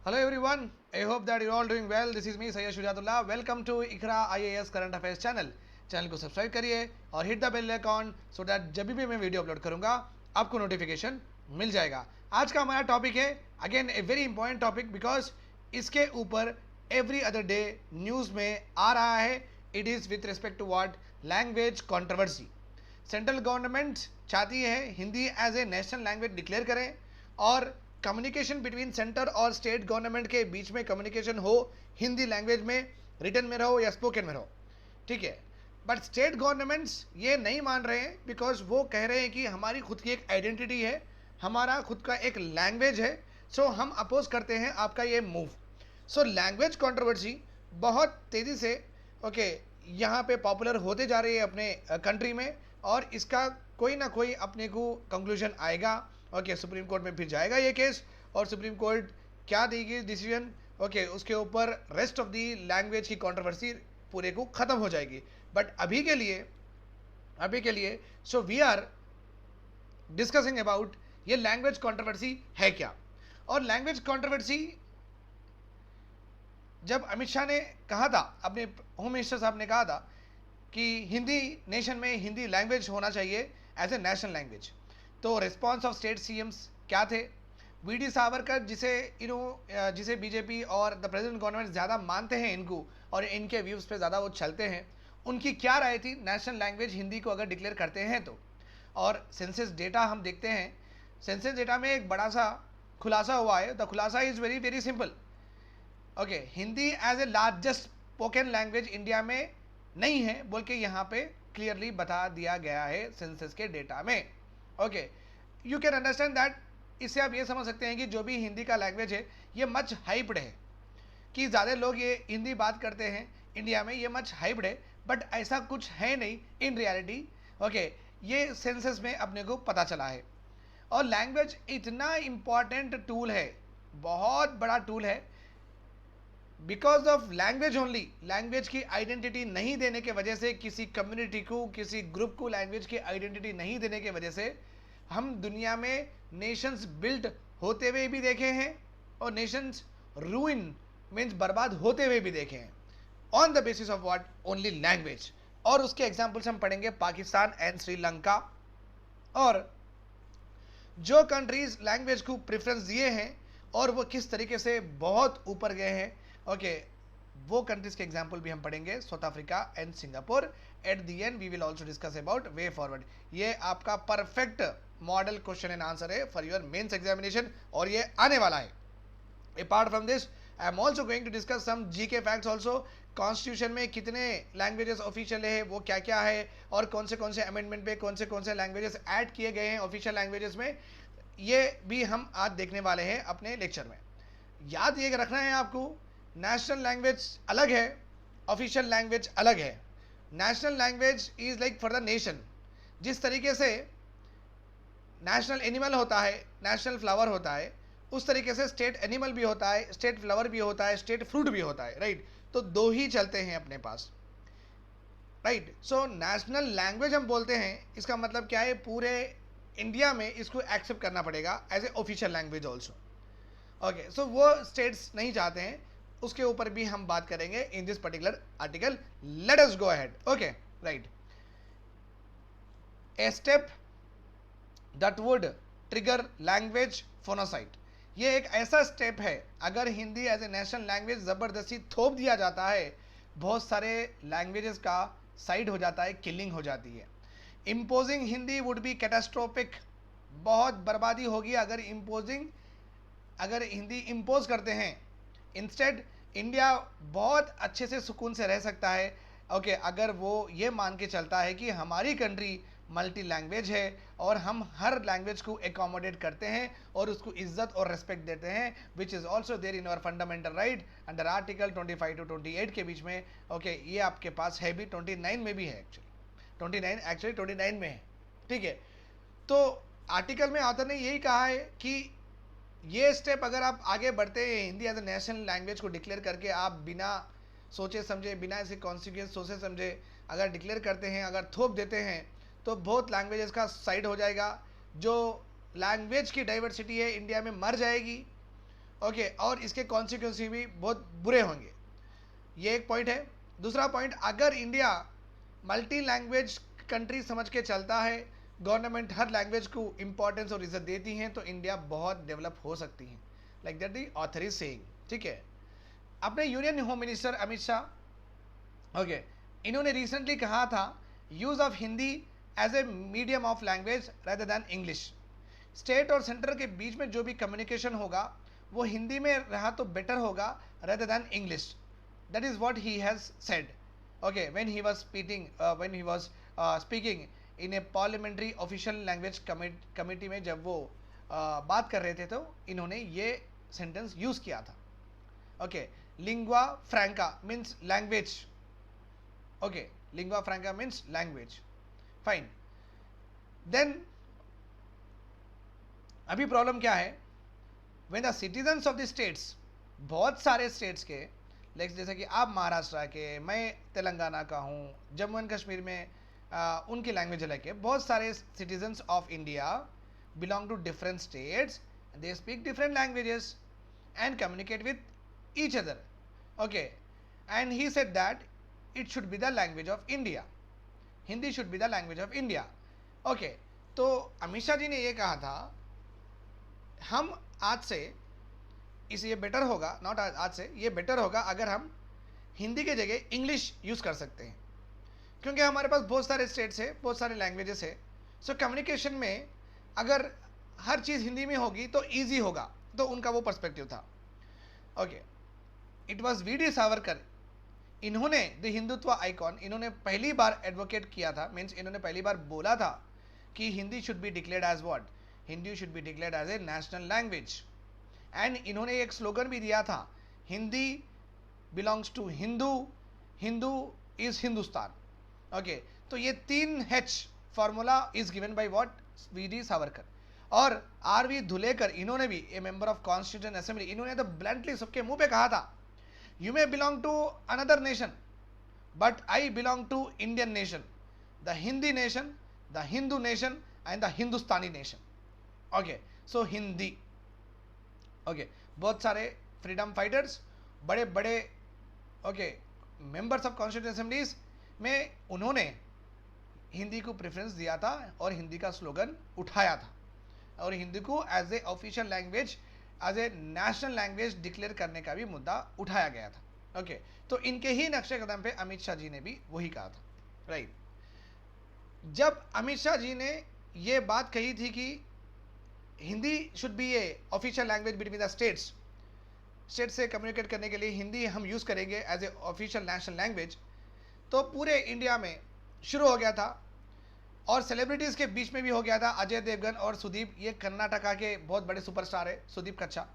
Hello everyone, I hope that you're all doing well. This is me Sayyid Shujatullah. Welcome to Iqra IAS Current Affairs channel. Channel को subscribe करिए और hit the bell icon so that जब भी मैं video upload करूंगा आपको notification मिल जाएगा. आज का हमारा टॉपिक है again a very important topic because इसके ऊपर एवरी अदर डे न्यूज़ में आ रहा है. It is with respect to what language controversy. Central government चाहती है Hindi as a national language declare करें और कम्युनिकेशन बिटवीन सेंटर और स्टेट गवर्नमेंट के बीच में कम्युनिकेशन हो हिंदी लैंग्वेज में, रिटन में रहो या स्पोकन में रहो, ठीक है. बट स्टेट गवर्नमेंट्स ये नहीं मान रहे हैं बिकॉज वो कह रहे हैं कि हमारी खुद की एक आइडेंटिटी है, हमारा खुद का एक लैंग्वेज है. सो हम अपोज करते हैं आपका ये मूव. सो लैंग्वेज कंट्रोवर्सी बहुत तेज़ी से यहाँ पे पॉपुलर होते जा रही है अपने कंट्री में और इसका कोई ना कोई अपने को कंक्लूजन आएगा. सुप्रीम कोर्ट में फिर जाएगा ये केस और सुप्रीम कोर्ट क्या देगी डिसीजन. उसके ऊपर रेस्ट ऑफ दी लैंग्वेज की कंट्रोवर्सी पूरे को ख़त्म हो जाएगी. बट अभी के लिए so we are discussing about ये लैंग्वेज कंट्रोवर्सी है क्या. और लैंग्वेज कंट्रोवर्सी जब अमित शाह ने कहा था, अपने होम मिनिस्टर साहब ने कहा था कि हिंदी नेशन में हिंदी लैंग्वेज होना चाहिए एज ए नेशनल लैंग्वेज, तो रिस्पॉन्स ऑफ स्टेट सीएम्स क्या थे. वी.डी. सावरकर जिसे बीजेपी और द प्रेजेंट गवर्नमेंट ज़्यादा मानते हैं इनको और इनके व्यूज़ पे ज़्यादा वो चलते हैं, उनकी क्या राय थी नेशनल लैंग्वेज हिंदी को अगर डिक्लेयर करते हैं तो. और सेंसस डेटा हम देखते हैं, सेंसस डेटा में एक बड़ा सा खुलासा हुआ है. द खुलासा is very very simple. Hindi as a largest spoken language India में नहीं है बोल के यहाँ पे क्लियरली बता दिया गया है सेंसस के डेटा में. You can understand that. इससे आप ये समझ सकते हैं कि जो भी हिंदी का लैंग्वेज है ये मच हाइप्ड है, कि ज़्यादा लोग ये हिंदी बात करते हैं इंडिया में, ये मच हाइप्ड है. बट ऐसा कुछ है नहीं इन रियलिटी. ये सेंसस में अपने को पता चला है. और लैंग्वेज इतना इम्पॉर्टेंट टूल है, बहुत बड़ा टूल है. Because of language only, language की आइडेंटिटी नहीं देने के वजह से, किसी कम्युनिटी को, किसी ग्रुप को लैंग्वेज की आइडेंटिटी नहीं देने के वजह से हम दुनिया में नेशंस बिल्ड होते हुए भी देखे हैं और नेशंस रूइन मीन्स बर्बाद होते हुए भी देखे हैं on the basis of what only language. और उसके एग्जाम्पल्स हम पढ़ेंगे पाकिस्तान एंड श्रीलंका. और जो कंट्रीज लैंग्वेज को प्रेफरेंस दिए हैं और वो किस तरीके से बहुत ऊपर गए हैं, वो कंट्रीज के एग्जाम्पल भी हम पढ़ेंगे, South Africa and Singapore. At the end we will also discuss about way forward. ये आपका perfect model question and answer है फॉर योर मेंस एग्जामिनेशन और ये आने वाला है. Apart from this I am also going to discuss some GK facts also. Constitution में कितने लैंग्वेजेस ऑफिशियल है, वो क्या क्या है और कौन से अमेंडमेंट पे कौन से लैंग्वेजेस ऐड किए गए हैं ऑफिशियल लैंग्वेजेस में, ये भी हम आज देखने वाले हैं अपने लेक्चर में. याद ये रखना है आपको, नेशनल लैंग्वेज अलग है, ऑफिशियल लैंग्वेज अलग है. National language is like for the nation. जिस तरीके से नेशनल एनिमल होता है, नेशनल फ्लावर होता है, उस तरीके से स्टेट एनिमल भी होता है, स्टेट फ्लावर भी होता है, स्टेट फ्रूट भी होता है. राइट, तो दो ही चलते हैं अपने पास. राइट, सो नेशनल लैंग्वेज हम बोलते हैं, इसका मतलब क्या है, पूरे इंडिया में इसको एक्सेप्ट करना पड़ेगा as a official language also. So वो स्टेट्स नहीं चाहते हैं, उसके ऊपर भी हम बात करेंगे in this particular article. Let us go ahead. Right. A step that would trigger language फोनोसाइट. ये एक ऐसा स्टेप है, अगर Hindi as a national language ज़बरदस्ती थोप दिया जाता है, बहुत सारे लैंग्वेजेस का साइड हो जाता है, किलिंग हो जाती है. Imposing Hindi would be catastrophic. बहुत बर्बादी होगी अगर हिंदी इम्पोज करते हैं. इंस्टेड इंडिया बहुत अच्छे से सुकून से रह सकता है अगर वो ये मान के चलता है कि हमारी कंट्री मल्टी लैंग्वेज है और हम हर लैंग्वेज को एकोमोडेट करते हैं और उसको इज्जत और रिस्पेक्ट देते हैं, which is also there in our fundamental right under article 25 to 28 के बीच में. ये आपके पास है भी, 29 में भी है एक्चुअली 29 में है. ठीक है, तो आर्टिकल में ऑथर ने यही कहा है कि ये स्टेप अगर आप आगे बढ़ते हैं, Hindi as a national language को डिक्लेयर करके आप बिना सोचे समझे, बिना ऐसे कॉन्सिक्वेंस सोचे समझे अगर डिक्लेयर करते हैं, अगर थोप देते हैं, तो बहुत लैंग्वेजेस का साइड हो जाएगा. जो लैंग्वेज की डाइवर्सिटी है इंडिया में मर जाएगी. ओके, और इसके कॉन्सिक्वेंस भी बहुत बुरे होंगे। ये एक पॉइंट है। दूसरा पॉइंट, अगर इंडिया मल्टी लैंग्वेज कंट्री समझ के चलता है, गवर्नमेंट हर लैंग्वेज को इंपॉर्टेंस और इज्जत देती है, तो इंडिया बहुत डेवलप हो सकती है, like that the author is saying. ठीक है, अपने union home minister Amit Shah, okay, इन्होंने रिसेंटली कहा था use of Hindi as a medium of language rather than English. State और सेंटर के बीच में जो भी कम्युनिकेशन होगा वो हिंदी में रहा तो बेटर होगा rather than English. That is what he has said, okay, when he was speaking in A parliamentary official language committee में, जब वो बात कर रहे थे तो इन्होंने ये सेंटेंस यूज किया था। Okay, lingua फ्रैंका means language. Okay, lingua फ्रैंका means language, fine. Then अभी प्रॉब्लम क्या है, when the citizens of the states, बहुत सारे स्टेट्स के, लाइक जैसे कि आप महाराष्ट्र के, मैं तेलंगाना का हूँ, जम्मू एंड कश्मीर में उनकी लैंग्वेज अलग है, बहुत सारे citizens of India belong to different states, they speak different languages and communicate with each other, okay, and he said that it should be the language of India, Hindi should be the language of India, okay। तो अमित शाह जी ने ये कहा था हम आज से इस ये बेटर होगा, नॉट आज से, ये बेटर होगा अगर हम हिंदी के जगह इंग्लिश यूज़ कर सकते हैं, क्योंकि हमारे पास बहुत सारे स्टेट्स है, बहुत सारे लैंग्वेजेस है, सो कम्युनिकेशन में अगर हर चीज़ हिंदी में होगी तो ईजी होगा, तो उनका वो पर्सपेक्टिव था। Okay, it was V D Savarkar, इन्होंने द हिंदुत्व आइकॉन, इन्होंने पहली बार एडवोकेट किया था, मीन्स इन्होंने पहली बार बोला था कि Hindi should be declared as what, Hindi should be declared as a national language. And इन्होंने एक स्लोगन भी दिया था, Hindi belongs to Hindu, Hindu is Hindustan. Okay, तो ये 3H formula is given by what, V D Savarkar. और आर.वी. धुलेकर, इन्होंने भी a member of constitution assembly, इन्होंने तो ब्लंटली सबके मुंह पे कहा था, you may belong to another nation but I belong to Indian nation, the Hindi nation, the Hindu nation and the Hindustani nation. Okay, so Hindi, okay, बहुत सारे फ्रीडम फाइटर्स, बड़े बड़े, okay, members of constitution assemblies में उन्होंने हिंदी को प्रेफरेंस दिया था और हिंदी का स्लोगन उठाया था, और हिंदी को as a official language, as a national language declare करने का भी मुद्दा उठाया गया था। ओके, तो इनके ही नक्शे कदम पे अमित शाह जी ने भी वही कहा था, राइट। जब अमित शाह जी ने ये बात कही थी कि Hindi should be a official language between the states, state से कम्युनिकेट करने के लिए हिंदी हम यूज़ करेंगे as a official national language, तो पूरे इंडिया में शुरू हो गया था, और सेलिब्रिटीज़ के बीच में भी हो गया था। अजय देवगन और सुदीप, ये कर्नाटका के बहुत बड़े सुपरस्टार है, सुदीप कच्छा,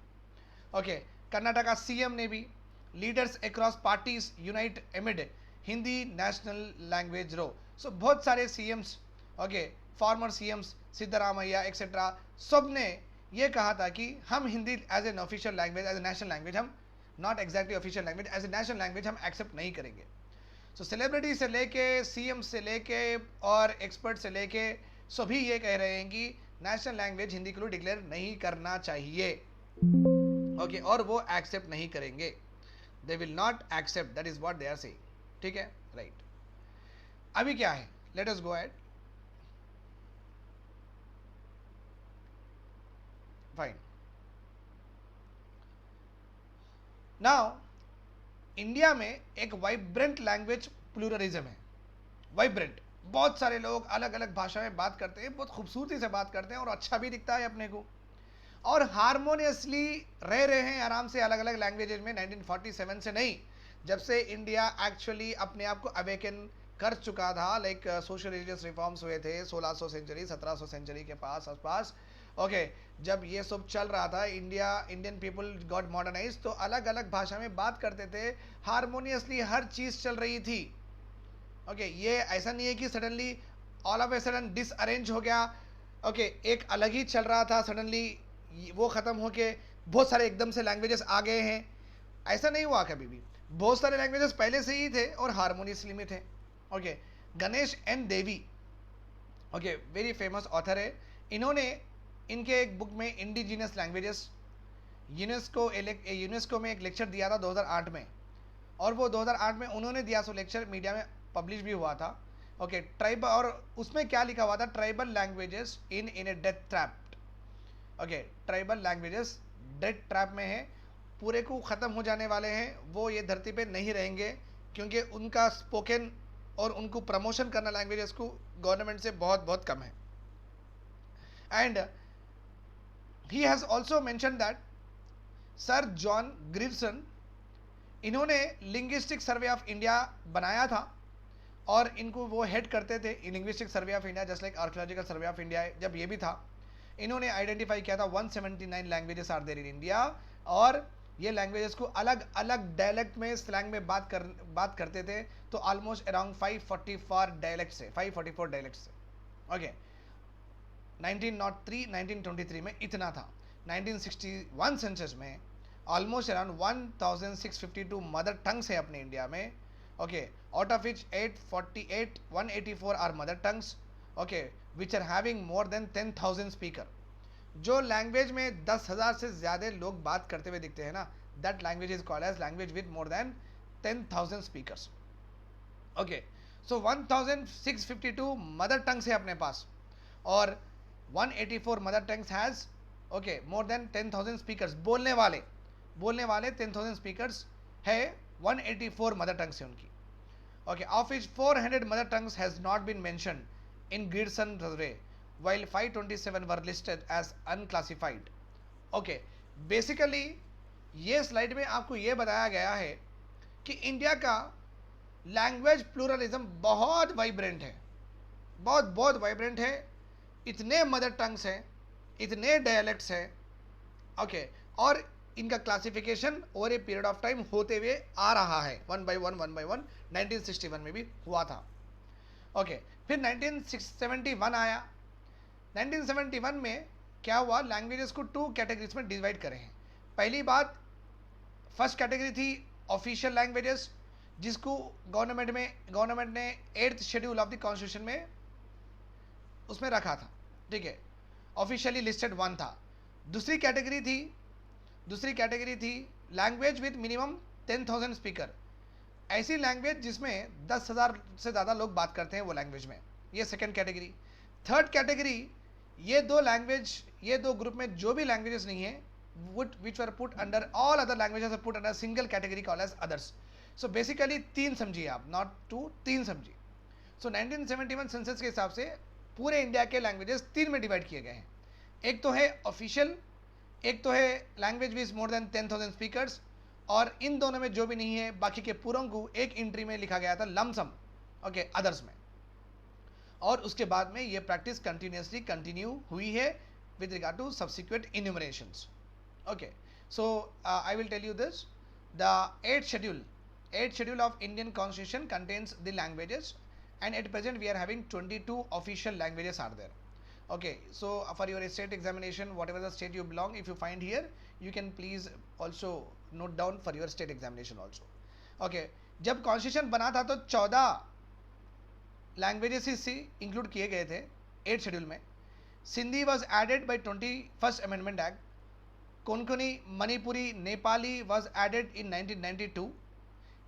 ओके, कर्नाटका सीएम ने भी, leaders across parties unite amid Hindi national language row, so बहुत सारे CMs, okay, former CMs Siddaramaiah etcetera, सब ने ये कहा था कि हम Hindi as an official language, as a national language, हम not exactly official language, as a national language हम एक्सेप्ट नहीं करेंगे। सो सेलिब्रिटी से लेके सीएम से लेके और एक्सपर्ट से लेके सभी ये कह रहे हैं कि नेशनल लैंग्वेज हिंदी के लिए डिक्लेयर नहीं करना चाहिए, ओके, और वो एक्सेप्ट नहीं करेंगे, they will not accept, that is what they are saying, ठीक है, राइट। अभी क्या है, let us go ahead, fine. Now India में एक वाइब्रेंट लैंग्वेज प्लूरलिज्म है, वाइब्रेंट, बहुत सारे लोग अलग अलग भाषा में बात करते हैं, बहुत खूबसूरती से बात करते हैं और अच्छा भी दिखता है अपने को, और हारमोनियसली रह रहे हैं आराम से अलग अलग लैंग्वेजेज में 1947 से नहीं, जब से इंडिया एक्चुअली अपने आप को अवेकन कर चुका था, लाइक सोशल रिलीजियस रिफॉर्म्स हुए थे 1600 सेंचुरी 1700 सेंचुरी के पास आसपास, ओके, जब ये सब चल रहा था, इंडियन पीपल गॉट मॉडर्नाइज, तो अलग अलग भाषा में बात करते थे, हारमोनियसली हर चीज़ चल रही थी, ओके, ये ऐसा नहीं है कि suddenly all of a sudden disarrange हो गया, ओके, एक अलग ही चल रहा था, सडनली वो ख़त्म होके बहुत सारे एकदम से लैंग्वेजेस आ गए हैं, ऐसा नहीं हुआ कभी भी, बहुत सारे लैंग्वेजेस पहले से ही थे और हारमोनियसली में थे, ओके। गणेश एन देवी, ओके, वेरी फेमस ऑथर है, इन्होंने इनके एक बुक में इंडिजिनस लैंग्वेजेस यूनेस्को में एक लेक्चर दिया था 2008 में, और वो 2008 में उन्होंने दिया, सो लेक्चर मीडिया में पब्लिश भी हुआ था। ओके, ट्राइबल, और उसमें क्या लिखा हुआ था, tribal languages in A death trap. Okay, tribal languages death trap में है, पूरे को ख़त्म हो जाने वाले हैं, वो ये धरती पे नहीं रहेंगे, क्योंकि उनका स्पोकन और उनको प्रमोशन करना लैंग्वेजेस को गवर्नमेंट से बहुत बहुत कम है। And he has also mentioned that sir John Grierson, इन्होंने लिंग्विस्टिक सर्वे ऑफ इंडिया बनाया था, और इनको वो हेड करते थे linguistic survey of India, just like archaeological survey of India जब ये भी था। इन्होंने आइडेंटिफाई किया था 179 languages are there in India, और ये लैंग्वेजेस को अलग अलग डायलेक्ट में, स्लैंग में बात करते थे, तो ऑलमोस्ट अराउंड 544 डायलेक्ट्स है, 544 डायलेक्ट्स है। ओके, 1903 1923 में इतना था। 1961 सेंसस में ऑलमोस्ट अराउंड 1652 मदर टंग्स है अपने इंडिया में। Okay, out of which 184 are mother tongues, okay, which are having more than 10,000 speaker. जो लैंग्वेज में 10,000 से ज़्यादा लोग बात करते हुए दिखते हैं ना, that language is called as language with more than 10,000 speakers. Okay, so 1652 mother tongues है अपने पास, और 184 mother tongues has okay more than 10,000 speakers, बोलने वाले 10,000 स्पीकर्स है, 184 मदर टंग्स है उनकी। Okay, of which 400 mother tongues has not been mentioned in Gibson survey, while 527 were listed as unclassified. Okay, basically ये स्लाइड में आपको ये बताया गया है कि इंडिया का लैंग्वेज प्लूरलिज्म बहुत वाइब्रेंट है, बहुत वाइब्रेंट है। इतने मदर टंग्स हैं, इतने डायलेक्ट्स हैं, ओके, और इनका classification over a period of time होते हुए आ रहा है, वन बाय वन 1961 में भी हुआ था। ओके, फिर 1971 आया। 1971 में क्या हुआ, लैंग्वेजेस को 2 कैटेगरीज में डिवाइड करें हैं। पहली बात, फर्स्ट कैटेगरी थी ऑफिशियल लैंग्वेजेस, जिसको गवर्नमेंट ने 8th schedule of the constitution में उसमें रखा था, ठीक है, ऑफिशियली लिस्टेड 1 था। दूसरी कैटेगरी थी लैंग्वेज विद मिनिमम 10,000 स्पीकर, ऐसी लैंग्वेज जिसमें 10,000 से ज़्यादा लोग बात करते हैं वो लैंग्वेज में, ये सेकंड कैटेगरी। थर्ड कैटेगरी, ये दो ग्रुप में जो भी लैंग्वेजेस नहीं है, which were put under all other languages are put under single category called as others. So basically 3 समझिए आप, नॉट 2, 3 समझिए। सो 1971 सेंसस के हिसाब से पूरे इंडिया के लैंग्वेजेस 3 में डिवाइड किए गए हैं। एक तो है ऑफिशियल, एक तो है language with more than 10,000 speakers, और इन दोनों में जो भी नहीं है बाकी के पूरों को एक एंट्री में लिखा गया था लमसम, ओके, अदर्स में। और उसके बाद में ये प्रैक्टिस कंटिन्यूसली कंटिन्यू हुई है with regard to subsequent enumerations. Okay, so I will tell you this, the 8th schedule of Indian constitution contains the languages, and at present we are having 22 official languages are there. Okay, so for your state examination, whatever the state you belong, if you find here, you can please also note down for your state examination also. Okay, जब constitution बना था तो 14 languages ही include किए गए थे 8th schedule में। Sindhi was added by 21st amendment act, Konkani, Manipuri, Nepali was added in 1992।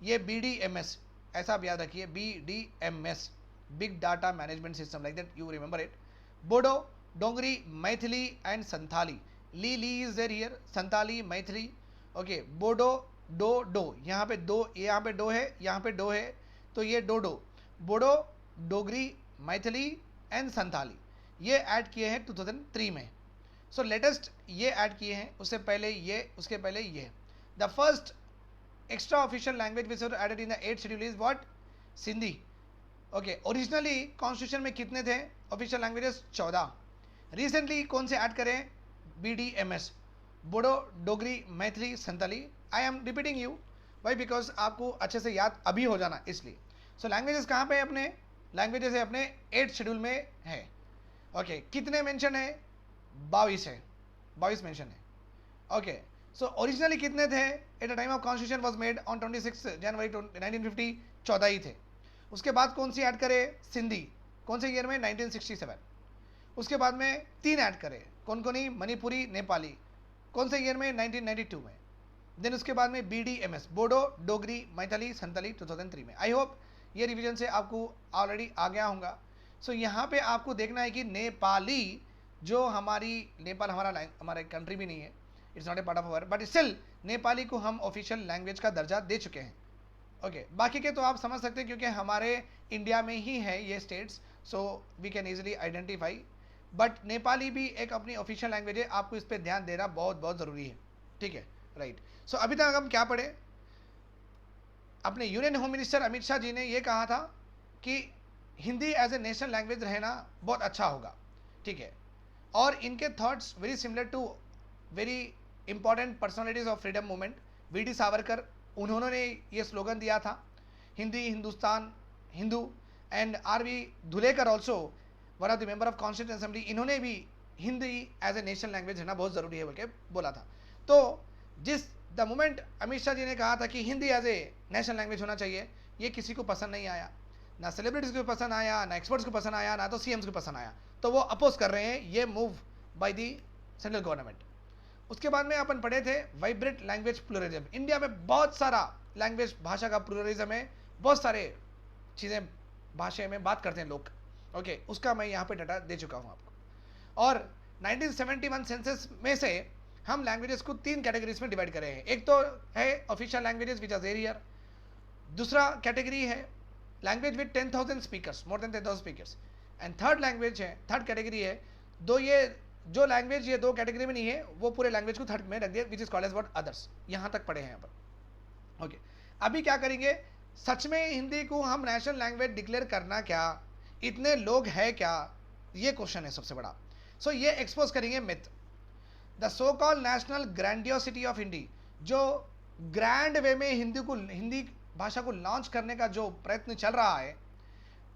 ये BDMS, ऐसा आप याद रखिए, BDMS, big data management system, like that you remember it. Bodo, Dogri, Maithili and Santhali, ली is there here, Santhali, Maithili, okay, Bodo, डो, यहाँ पे दो है, यहाँ पे डो है, तो ये डो, बोडो, डोगरी, मैथिली एंड संथाली, ये ऐड किए हैं 2003 में। सो लेटेस्ट ये ऐड किए हैं, उससे पहले ये, उसके पहले ये। The first extra official language which were added in the 8th schedule is what? Sindhi. Okay, originally constitution में कितने थे official languages? 14। recently कौन से ऐड करें? BDMS, Bodo, Dogri, Maithili, Santali. I am repeating you, why? because आपको अच्छे से याद अभी हो जाना इसलिए। so languages कहाँ पे अपने? languages है अपने 8th schedule में है। okay, कितने mention है? 22 है, 22 mention है। okay, सो ओरिजिनली कितने थे at the time of constitution was made on 26 जनवरी 1950? 14 ही थे। उसके बाद कौन सी ऐड करे? सिंधी, कौन से ईयर में? 1967। उसके बाद में 3 ऐड करे, कोंकणी, मणिपुरी, नेपाली, कौन से ईयर में? 1992 में। देन उसके बाद में BDMS, बोडो डोगरी मैथिली संथाली 2003 में। आई होप ये रिवीजन से आपको ऑलरेडी आ गया होगा। सो यहाँ पे आपको देखना है कि नेपाली जो हमारी, नेपाल हमारा कंट्री भी नहीं है, it's not a part of our, but still Nepali को हम ऑफिशियल लैंग्वेज का दर्जा दे चुके हैं। ओके बाकी के तो आप समझ सकते हैं क्योंकि हमारे इंडिया में ही है ये states, so we can easily identify. But Nepali भी एक अपनी ऑफिशियल लैंग्वेज है, आपको इस पर ध्यान देना बहुत बहुत ज़रूरी है, ठीक है, राइट। सो अभी तक हम क्या पढ़े? अपने union home minister Amit Shah ji ने ये कहा था कि Hindi as a national language रहना बहुत अच्छा होगा, ठीक है। और इनके thoughts very similar to very important personalities of freedom movement, VD Savarkar, उन्होंने ये स्लोगन दिया था, Hindi Hindustan Hindu. And RV Dhulekar also one of the member of constituent assembly, इन्होंने भी Hindi as a national language रहना बहुत ज़रूरी है बोल के बोला था। तो जिस द मोमेंट अमित शाह जी ने कहा था कि Hindi as a national language होना चाहिए, ये किसी को पसंद नहीं आया, ना सेलिब्रिटीज़ को पसंद आया, ना एक्सपर्ट्स को पसंद आया, ना तो CMs को पसंद आया। तो वो अपोज कर रहे हैं ये move by the central government. उसके बाद में अपन पढ़े थे वाइब्रेंट लैंग्वेज प्लूरलिज्म। इंडिया में बहुत सारा लैंग्वेज भाषा का प्लूरलिज्म है, बहुत सारे चीज़ें भाषा में बात करते हैं लोग, ओके उसका मैं यहाँ पे डाटा दे चुका हूँ आपको। और 1971 सेंसस में से हम लैंग्वेजेस को 3 कैटेगरीज में डिवाइड करे हैं। एक तो है official languages which are there here, दूसरा कैटेगरी है language with 10,000 speakers, more than 10,000 speakers, and third category है ये जो लैंग्वेज ये 2 कैटेगरी में नहीं है, वो पूरे लैंग्वेज को थर्ड में रख दिया, which is called as what others. यहाँ तक पढ़े हैं यहाँ पर, ओके। अभी क्या करेंगे, सच में हिंदी को हम नेशनल लैंग्वेज डिक्लेयर करना क्या, इतने लोग हैं क्या, ये क्वेश्चन है सबसे बड़ा। सो ये एक्सपोज करेंगे myth, the so call national grandiosity of Hindi, जो ग्रैंड वे में हिंदी भाषा को लॉन्च करने का जो प्रयत्न चल रहा है,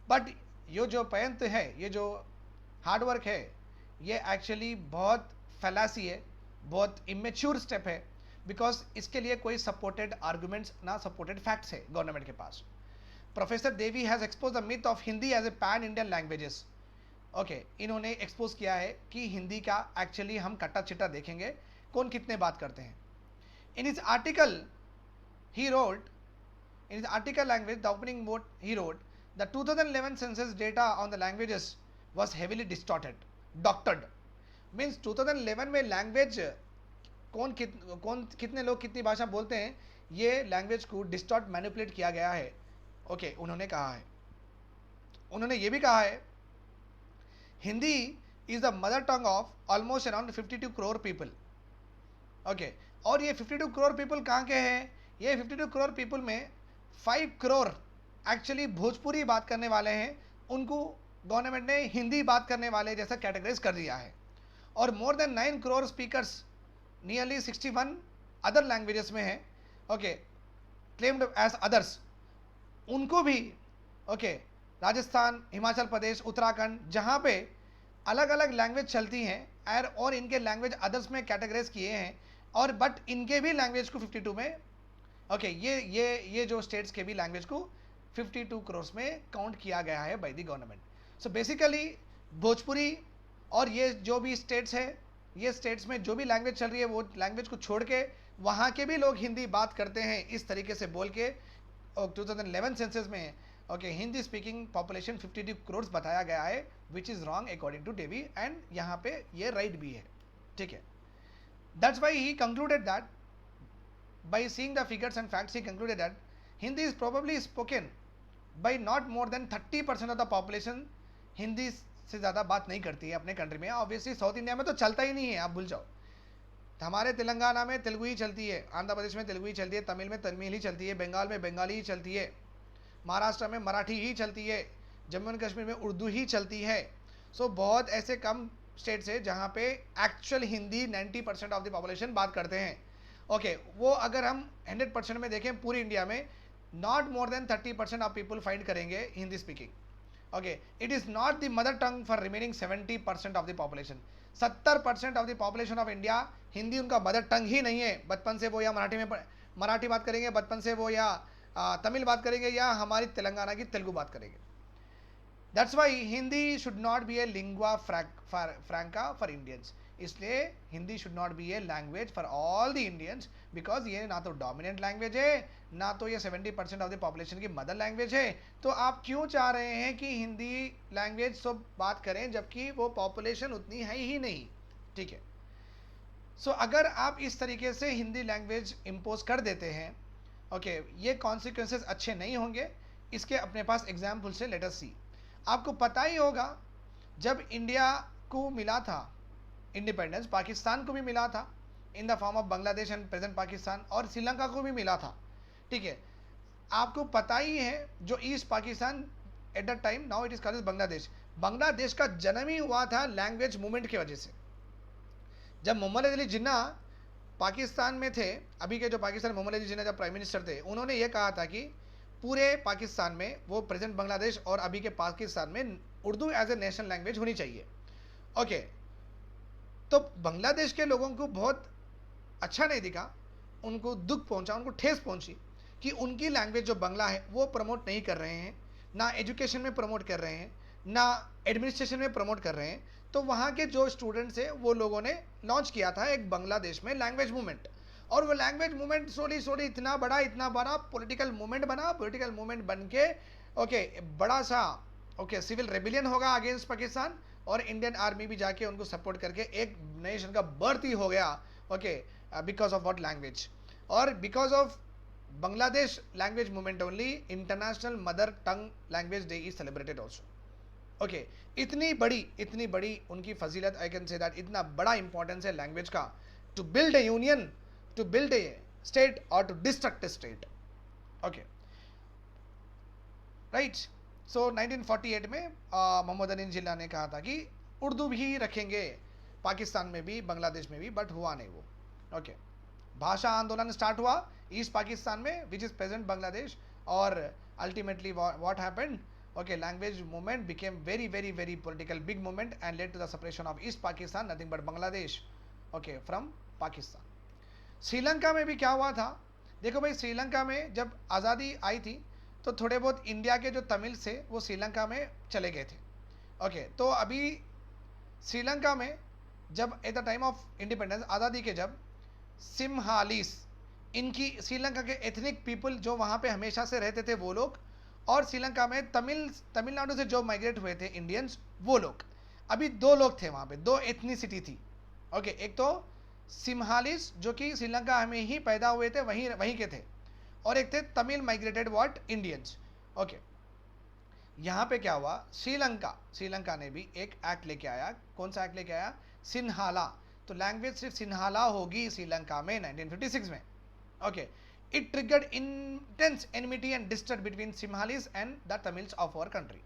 बट ये जो प्रयत्न है, ये जो हार्डवर्क है, ये एक्चुअली बहुत फैलासी है, बहुत इमेच्योर स्टेप है, बिकॉज इसके लिए कोई सपोर्टेड आर्गुमेंट्स ना सपोर्टेड फैक्ट्स है गवर्नमेंट के पास। Professor Devi has expose the myth of Hindi as a pan Indian languages. Okay इन्होंने एक्सपोज किया है कि हिंदी का एक्चुअली हम कट्टा चिट्टा देखेंगे कौन कितने बात करते हैं। In his article he wrote, in his article language, the opening note he wrote, the 2011 census data on the languages was heavily distorted, doctored. Means 2011 में लैंग्वेज कौन कितने लोग कितनी भाषा बोलते हैं, ये लैंग्वेज को डिस्टॉर्ट मैनिपुलेट किया गया है। ओके उन्होंने कहा है, उन्होंने ये भी कहा है Hindi is the mother tongue of almost around 52 crore people. Okay और ये 52 करोड़ पीपल कहाँ के हैं? ये 52 करोड़ पीपल में 5 करोड़ एक्चुअली भोजपुरी बात करने वाले हैं, उनको गवर्नमेंट ने हिंदी बात करने वाले जैसा कैटेगराइज कर दिया है। और more than 9 crore speakers nearly 61 other languages में हैं, ओके क्लेम्ड एज अदर्स, उनको भी ओके राजस्थान, हिमाचल प्रदेश, उत्तराखंड, जहाँ पे अलग अलग लैंग्वेज चलती हैं और इनके लैंग्वेज अदर्स में कैटेगराइज किए हैं, और बट इनके भी लैंग्वेज को 52 में ओके ये जो स्टेट्स के भी लैंग्वेज को 52 करोड़ में काउंट किया गया है by the government. So basically Bhojpuri और ये जो भी स्टेट्स है, ये स्टेट्स में जो भी लैंग्वेज चल रही है, वो लैंग्वेज को छोड़ के वहाँ के भी लोग हिंदी बात करते हैं इस तरीके से बोल के। 2011 सेंसस में okay Hindi speaking population 52 crore बताया गया है, which is wrong according to Devy, and यहाँ पे ये राइट भी है, ठीक है। That's why he concluded that by seeing the figures and facts, he concluded that Hindi is probably spoken by not more than 30% of the population। Hindi से ज़्यादा बात नहीं करती है अपने कंट्री में। ऑब्वियसली साउथ इंडिया में तो चलता ही नहीं है, आप भूल जाओ। हमारे तेलंगाना में तेलुगु ही चलती है, आंध्र प्रदेश में तेलुगु ही चलती है, तमिल में तमिल ही चलती है, बंगाल में बंगाली ही चलती है, महाराष्ट्र में मराठी ही चलती है, जम्मू एंड कश्मीर में उर्दू ही चलती है। सो बहुत ऐसे कम स्टेट्स है जहाँ पे actual Hindi 90% of the population बात करते हैं। ओके वो अगर हम 100% में देखें पूरी इंडिया में, not more than 30% of people find करेंगे Hindi speaking. Okay it is not the mother tongue for remaining 70% of the population. 70% of the population of India Hindi उनका मदर टंग ही नहीं है। बचपन से वो या मराठी बात करेंगे, बचपन से वो या तमिल बात करेंगे, या हमारी तेलंगाना की तेलुगु बात करेंगे। That's why Hindi should not be a lingua franca for Indians. इसलिए Hindi should not be a language for all the Indians, because ये ना तो डोमिनेंट लैंग्वेज है, ना तो ये 70% ऑफ द पॉपुलेशन की मदर लैंग्वेज है। तो आप क्यों चाह रहे हैं कि हिंदी लैंग्वेज सब बात करें, जबकि वो पॉपुलेशन उतनी है ही नहीं। ठीक है, सो अगर आप इस तरीके से हिंदी लैंग्वेज इम्पोज कर देते हैं, ओके, ये कॉन्सिक्वेंसेस अच्छे नहीं होंगे। इसके अपने पास एग्जाम्पल से लेट अस सी। आपको पता ही होगा जब इंडिया को मिला था इंडिपेंडेंस, पाकिस्तान को भी मिला था in the form of Bangladesh and present Pakistan, और श्रीलंका को भी मिला था। ठीक है, आपको पता ही है जो east Pakistan at the time, now it is called Bangladesh, Bangladesh का जन्म ही हुआ था लैंग्वेज मूवमेंट की वजह से। जब मोहम्मद अली जिन्ना पाकिस्तान में थे, अभी के जो पाकिस्तान मोहम्मद अली जिन्ना जब प्राइम मिनिस्टर थे, उन्होंने ये कहा था कि पूरे पाकिस्तान में, वो प्रेजेंट बांग्लादेश और अभी के पाकिस्तान में, Urdu as a national language होनी चाहिए। ओके, तो बांग्लादेश के लोगों को बहुत अच्छा नहीं दिखा, उनको दुख पहुंचा, उनको ठेस पहुंची कि उनकी लैंग्वेज जो बांग्ला है वो प्रमोट नहीं कर रहे हैं, ना एजुकेशन में प्रमोट कर रहे हैं, ना एडमिनिस्ट्रेशन में प्रमोट कर रहे हैं। तो वहाँ के जो स्टूडेंट्स हैं वो लोगों ने लॉन्च किया था एक बांग्लादेश में लैंग्वेज मूवमेंट, और वो लैंग्वेज मूवमेंट स्लोली स्लोली इतना बड़ा पॉलिटिकल मूवमेंट बना, पॉलिटिकल मूवमेंट बन के ओके बड़ा सा सिविल रेबिलियन होगा अगेंस्ट पाकिस्तान, और इंडियन आर्मी भी जाके उनको सपोर्ट करके एक नेशन का बर्थ ही हो गया। Okay, because of what language, और because of Bangladesh language movement only international mother tongue language day is celebrated also. Okay, इतनी बड़ी उनकी फजीलत, आई कैन से दैट इतना बड़ा इंपॉर्टेंस है लैंग्वेज का, to build a union, to build a state और to destruct a state. Okay, right. So 1948 में मोहम्मद अली जिन्ना ने कहा था कि उर्दू भी रखेंगे पाकिस्तान में भी, बांग्लादेश में भी, बट हुआ नहीं वो। ओके, भाषा आंदोलन स्टार्ट हुआ ईस्ट पाकिस्तान में, विच इज प्रेजेंट बांग्लादेश, और ultimately what happened, okay, language movement became very political big movement and led to the separation of East Pakistan, nothing but Bangladesh, okay, from Pakistan। Sri Lanka में भी क्या हुआ था, देखो भाई, श्रीलंका में जब आज़ादी आई थी तो थोड़े बहुत इंडिया के जो तमिल थे वो श्रीलंका में चले गए थे। ओके, तो अभी श्रीलंका में जब at the time of independence, आज़ादी के जब, सिम्हालीस, इनकी श्रीलंका के एथनिक पीपल जो वहाँ पे हमेशा से रहते थे वो लोग, और श्रीलंका में तमिलनाडु से जो माइग्रेट हुए थे इंडियंस वो लोग, अभी दो लोग थे वहाँ पे, दो एथनिसिटी थी। ओके, एक तो सिम्हालिस जो कि श्रीलंका में ही पैदा हुए थे, वहीं के थे, और एक थे Tamil migrated what Indians. Okay, यहाँ पे क्या हुआ, श्रीलंका ने भी एक एक्ट लेके आया। कौन सा एक्ट लेके आया, सिन्हाला। तो लैंग्वेज सिर्फ सिन्हाला होगी श्रीलंका में 1956 में। Okay, it triggered intense enmity and distrust between Sinhalese and the Tamils of our country.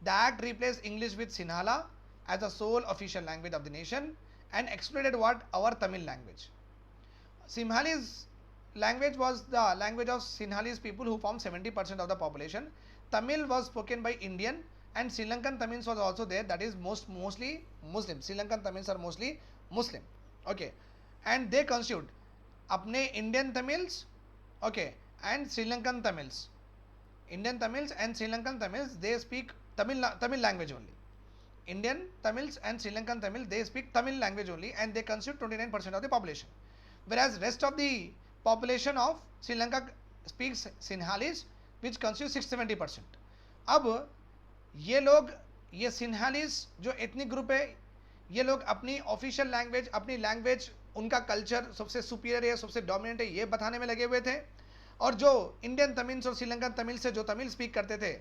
The act replaced English with Sinhala as the sole official language of the nation and excluded what our Tamil language. Sinhalese language was the language of Sinhalese people who form 70% of the population. Tamil was spoken by Indian and Sri Lankan Tamils was also there, that is mostly Muslim. Sri Lankan Tamils are mostly Muslim. Okay, and they constitute अपने Indian Tamils, okay, and Sri Lankan Tamils, Indian Tamils and Sri Lankan Tamils, they speak Tamil language only. Indian Tamils and Sri Lankan Tamil, they speak Tamil language only, and they constitute 29% of the population, whereas rest of the population of Sri Lanka speaks Sinhalese which constitutes 60-70%। अब ये लोग, ये सिन्हालीस जो ethnic group है, ये लोग अपनी official language, अपनी लैंग्वेज, उनका कल्चर सबसे सुपीरियर है, सबसे डोमिनेंट है, ये बताने में लगे हुए थे। और जो इंडियन तमिल्स और श्रीलंकन तमिल से जो तमिल स्पीक करते थे,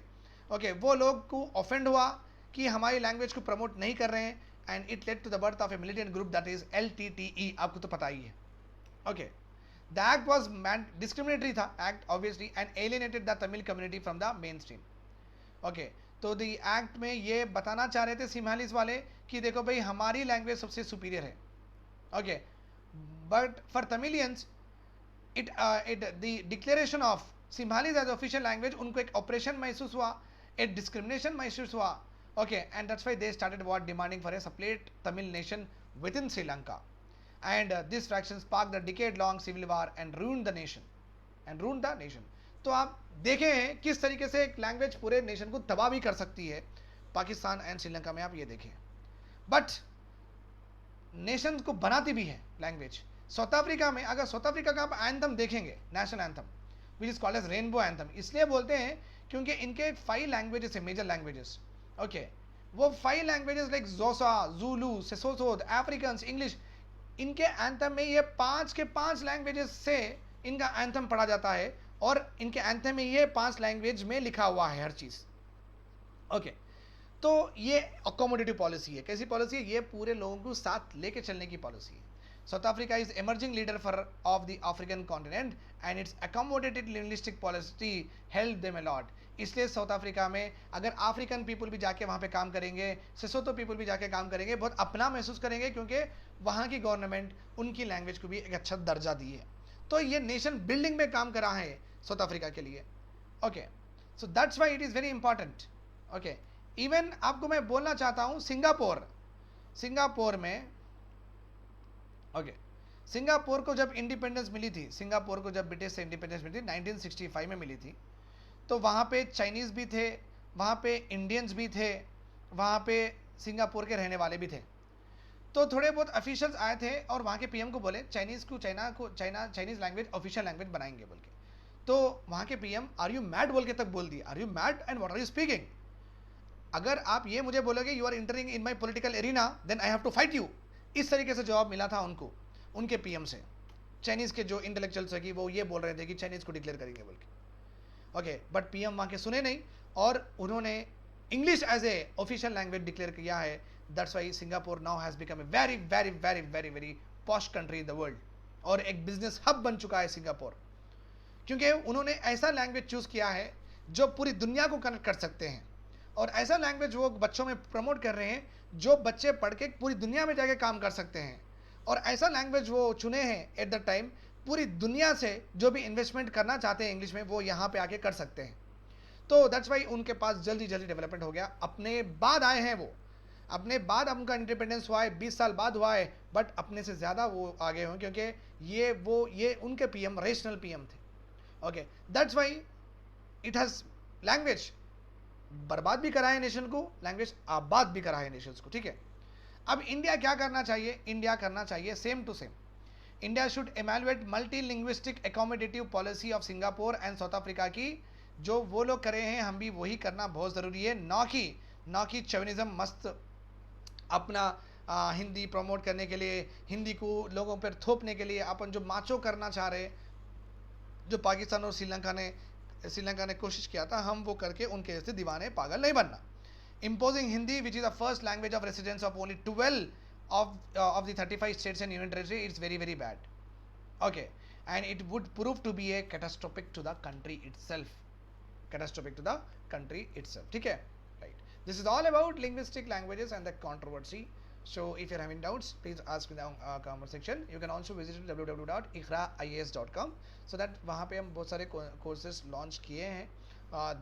ओके, वो लोग को ऑफेंड हुआ कि हमारी लैंग्वेज को प्रमोट नहीं कर रहे हैं, and it led to the birth of a militant group that is LTTE, आपको तो पता ही है। Okay, the act was discriminatory था act obviously, and alienated the Tamil community from the main stream. Okay, तो द एक्ट में ये बताना चाह रहे थे सिम्हालीस वाले कि देखो भाई, हमारी लैंग्वेज सबसे सुपीरियर है। Okay, but for Tamilians the declaration of Sinhalese as official language, उनको एक ऑपरेशन महसूस हुआ, एक डिस्क्रिमिनेशन महसूस हुआ। Okay, and that's why they started what demanding for a separate Tamil nation within Sri Lanka, and this fraction sparked the decade long civil war and ruined the nation. तो आप देखें किस तरीके से एक लैंग्वेज पूरे नेशन को तबाह भी कर सकती है, पाकिस्तान एंड श्रीलंका में आप ये देखें। बट नेशन को बनाती भी है लैंग्वेज। साउथ अफ्रीका में अगर साउथ अफ्रीका का आप एंथम देखेंगे, national anthem which is called as rainbow anthem, इसलिए बोलते हैं क्योंकि इनके 5 लैंग्वेजेस है, मेजर लैंग्वेजेस। ओके, वो 5 लैंग्वेजेस लाइक जोसा, जूलू, सेसोथो, अफ्रीकन, इंग्लिश, इनके एंथम में ये 5 के 5 लैंग्वेजेस से इनका एंथम पढ़ा जाता है, और इनके एंथम में ये 5 लैंग्वेज में लिखा हुआ है हर चीज। ओके, तो ये अकोमोडेटिव पॉलिसी है। कैसी पॉलिसी है? ये पूरे लोगों को साथ लेके चलने की पॉलिसी है। South Africa is emerging leader for of the African continent and its accommodated linguistic policy helped them a lot। इसलिए साउथ अफ्रीका में अगर अफ्रीकन पीपल भी जाके वहाँ पे काम करेंगे, सेसोथो पीपल भी जाके काम करेंगे, बहुत अपना महसूस करेंगे, क्योंकि वहाँ की गवर्नमेंट उनकी लैंग्वेज को भी एक अच्छा दर्जा दी है। तो ये नेशन बिल्डिंग में काम कर रहा है साउथ अफ्रीका के लिए। Okay, so that's why it is very important. Okay, even आपको मैं बोलना चाहता हूँ सिंगापुर में, ओके, सिंगापुर को जब इंडिपेंडेंस मिली थी, सिंगापुर को जब ब्रिटिश से इंडिपेंडेंस मिली थी 1965 में मिली थी, तो वहाँ पे चाइनीज़ भी थे, वहाँ पे इंडियंस भी थे, वहाँ पे सिंगापुर के रहने वाले भी थे। तो थोड़े बहुत ऑफिशियल्स आए थे और वहाँ के पीएम को बोले चाइनीज़ लैंग्वेज ऑफिशियल लैंग्वेज बनाएंगे बोल के। तो वहाँ के पीएम आर यू मैड बोल के तक बोल दिया, are you mad and what are you speaking? अगर आप ये मुझे बोलोगे you are entering in my political arena then I have to fight you. इस तरीके से जवाब मिला था उनको उनके पीएम से। चाइनीज़ के जो इंटेलेक्चुअल्स है कि वो ये बोल रहे थे कि चाइनीज़ को डिक्लेयर करेंगे बोल के। ओके, बट पीएम वहाँ के सुने नहीं और उन्होंने English as a official language declare किया है। That's why Singapore now has become a very very very very very posh country in the world, और एक बिजनेस हब बन चुका है सिंगापुर, क्योंकि उन्होंने ऐसा लैंग्वेज चूज़ किया है जो पूरी दुनिया को कनेक्ट कर सकते हैं, और ऐसा लैंग्वेज वो बच्चों में प्रमोट कर रहे हैं जो बच्चे पढ़ के पूरी दुनिया में जाके काम कर सकते हैं। और ऐसा लैंग्वेज वो चुने हैं एट द टाइम, पूरी दुनिया से जो भी इन्वेस्टमेंट करना चाहते हैं इंग्लिश में वो यहाँ पे आके कर सकते हैं। तो दैट्स वाई उनके पास जल्दी जल्दी डेवलपमेंट हो गया। अपने बाद आए हैं वो, अपने बाद उनका इंडिपेंडेंस हुआ है, 20 साल बाद हुआ है, बट अपने से ज़्यादा वो आगे हुए, क्योंकि ये उनके पीएम रेशनल पीएम थे। Okay, that's why it has language बर्बाद भी करा है नेशन को, लैंग्वेज आबाद भी करा है नेशंस को। ठीक है, अब इंडिया क्या करना चाहिए? इंडिया करना चाहिए same to same. India should evaluate multi linguistic accommodative policy of Singapore and South Africa की। जो वो लोग करे हैं हम भी वही करना बहुत ज़रूरी है, ना कि चौनिज़म मस्त अपना हिंदी प्रमोट करने के लिए, हिंदी को लोगों पर थोपने के लिए अपन जो माचो करना चाह रहे, जो पाकिस्तान और श्रीलंका ने कोशिश किया था, हम वो करके उनके जैसे दीवाने पागल नहीं बनना। Imposing Hindi, which is the first language of residence of only 12 of the 35 states and union territory, it's very very bad. Okay, and it would prove to be a catastrophic to the country itself. ठीक है, right? This is all about linguistic languages and the controversy. So if you're having doubts, please ask in the comment section. You can also visit www.iqraias.com, so that वहाँ पे हम बहुत सारे courses launch किए हैं।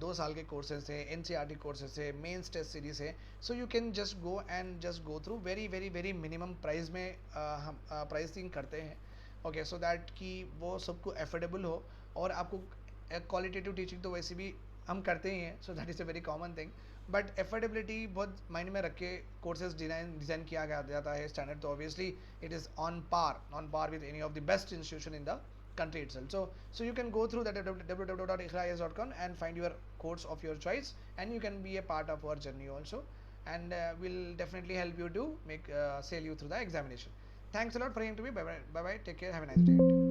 2 साल के कोर्सेज है, NCERT कोर्सेज है, मेंस टेस्ट सीरीज है। So you can just go through very very very minimum price में हम प्राइसिंग करते हैं। ओके, सो दैट कि वो सबको एफोर्डेबल हो, और आपको क्वालिटेटिव टीचिंग तो वैसे भी हम करते ही हैं, so that is a very common thing, but affordability बहुत माइंड में रख के कोर्सेज डिज़ाइन किया जाता है स्टैंडर्ड, तो obviously it is on par with any of the best institution in the country itself. So you can go through that www.iqraias.com and find your course of your choice, and you can be a part of our journey also, and we'll definitely help you to make sail you through the examination. Thanks a lot for hearing to me. Bye bye, take care, have a nice day.